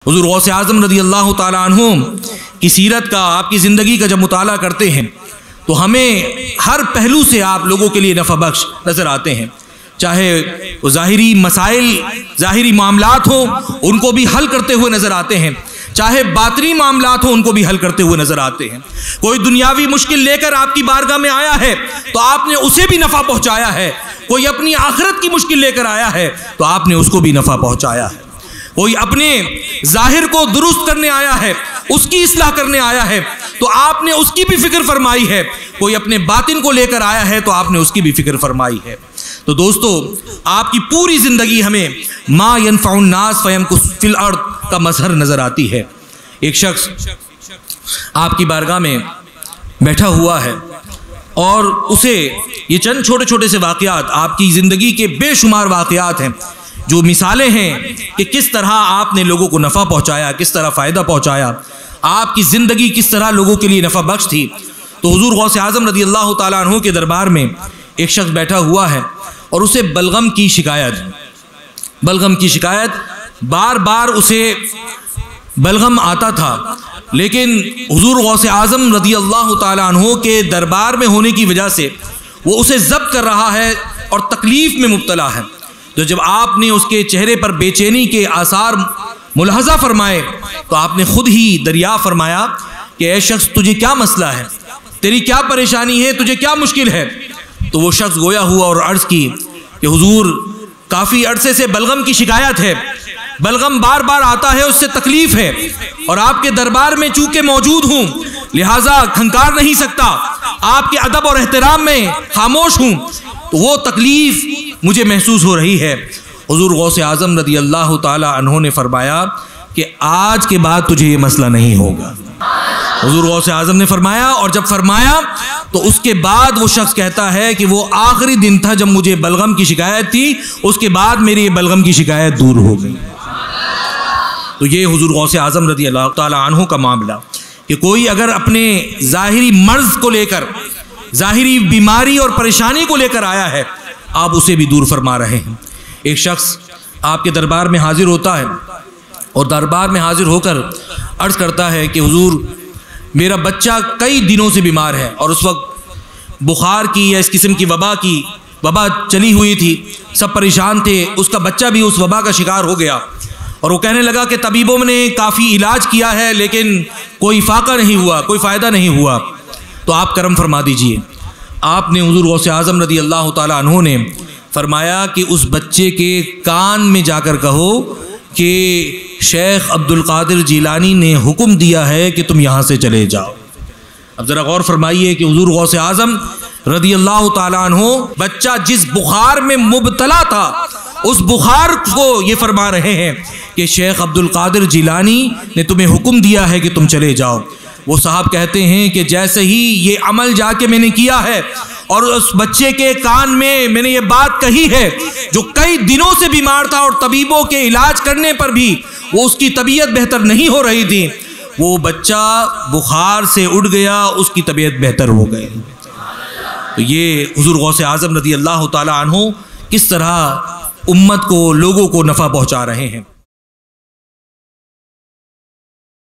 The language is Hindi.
हुज़ूर गौसे आज़म रज़ी अल्लाह ताला अन्हु की सीरत का, आपकी ज़िंदगी का जब मुताला करते हैं तो हमें हर पहलू से आप लोगों के लिए नफ़ा बख्श नज़र आते हैं। चाहे वो ज़ाहिरी मसाइल, ज़ाहिरी मामलात हो, उनको भी हल करते हुए नज़र आते हैं, चाहे बातनी मामलात हो, उनको भी हल करते हुए नज़र आते हैं। कोई दुनियावी मुश्किल लेकर आपकी बारगाह में आया है तो आपने उसे भी नफ़ा पहुँचाया है। कोई अपनी आखिरत की मुश्किल लेकर आया है तो आपने उसको भी नफ़ा पहुँचाया है। कोई अपने जाहिर को दुरुस्त करने आया है, उसकी इस्लाह करने आया है तो आपने उसकी भी फिक्र फरमाई है। कोई अपने बातिन को लेकर आया है तो आपने उसकी भी फिक्र फरमाई है। तो दोस्तों, आपकी पूरी ज़िंदगी हमें मा यनफ़उन नास फयमकुस फिल अर्द का मजहर नज़र आती है। एक शख्स आपकी बारगाह में बैठा हुआ है और उसे ये चंद छोटे छोटे से वाक़यात, आपकी ज़िंदगी के बेशुमार वाक़यात हैं, जो मिसालें हैं कि किस तरह आपने लोगों को नफ़ा पहुँचाया, किस तरह फ़ायदा पहुँचाया, आपकी ज़िंदगी किस तरह लोगों के लिए नफ़ा बख्श थी। तो हुज़ूर गौसे आज़म रज़ी अल्लाह ताला अन्हु के दरबार में एक शख्स बैठा हुआ है और उसे बलगम की शिकायत बार बार उसे बलगम आता था, लेकिन हुज़ूर गौसे आज़म रज़ी अल्लाह ताला अन्हु के दरबार में होने की वजह से वो उसे ज़ब्त कर रहा है और तकलीफ़ में मुब्तला है। तो जब आपने उसके चेहरे पर बेचैनी के आसार मुलाहजा फरमाए तो आपने खुद ही दरिया फरमाया कि ऐ शख्स, तुझे क्या मसला है, तेरी क्या परेशानी है, तुझे क्या मुश्किल है। तो वो शख्स गोया हुआ और अर्ज़ की कि हुजूर, काफ़ी अरसे से बलगम की शिकायत है, बलगम बार बार आता है, उससे तकलीफ़ है और आपके दरबार में चूँकि मौजूद हूँ लिहाजा खंकार नहीं सकता, आपके अदब और एहतराम में खामोश हूँ, तो वो तकलीफ़ मुझे महसूस हो रही है। हुज़ूर गौसे आज़म रज़ी अल्लाह ताला अन्हु ने फरमाया कि आज के बाद तुझे ये मसला नहीं होगा। हुज़ूर गौसे आज़म ने फरमाया, और जब फरमाया तो उसके बाद वो शख्स कहता है कि वो आखिरी दिन था जब मुझे बलगम की शिकायत थी, उसके बाद मेरी ये बलगम की शिकायत दूर हो गई। तो ये हुज़ूर गौसे आज़म रज़ी अल्लाह ताला अन्हु का मामला कि कोई अगर अपने ज़ाहिरी मर्ज़ को लेकर, ज़ाहिरी बीमारी और परेशानी को लेकर आया है, आप उसे भी दूर फरमा रहे हैं। एक शख्स आपके दरबार में हाजिर होता है और दरबार में हाजिर होकर अर्ज़ करता है कि हुजूर, मेरा बच्चा कई दिनों से बीमार है और उस वक्त बुखार की या इस किस्म की वबा चली हुई थी, सब परेशान थे, उसका बच्चा भी उस वबा का शिकार हो गया और वो कहने लगा कि तबीबों ने काफ़ी इलाज किया है लेकिन कोई फाका नहीं हुआ, कोई फ़ायदा नहीं हुआ, तो आप करम फरमा दीजिए। आपने हुज़ूर गौसे आज़म रज़ी अल्लाह ताला अन्हु ने फरमाया कि उस बच्चे के कान में जाकर कहो कि शेख अब्दुल कादिर जिलानी ने हुक्म दिया है कि तुम यहाँ से चले जाओ। अब ज़रा गौर फरमाइए कि हुज़ूर गौसे आज़म रज़ी अल्लाह ताला अन्हु बच्चा जिस बुखार में मुब्तला था, उस बुखार को ये फरमा रहे हैं कि शेख अब्दुल कादिर जिलानी ने तुम्हें हुक्म दिया है कि तुम चले जाओ। वो साहब कहते हैं कि जैसे ही ये अमल जाके मैंने किया है और उस बच्चे के कान में मैंने ये बात कही है, जो कई दिनों से बीमार था और तबीबों के इलाज करने पर भी वो उसकी तबीयत बेहतर नहीं हो रही थी, वो बच्चा बुखार से उठ गया, उसकी तबीयत बेहतर हो गई। तो ये हुज़ूर गौसे आज़म रज़ी अल्लाह ताला अन्हु किस तरह उम्मत को, लोगों को नफ़ा पहुँचा रहे हैं।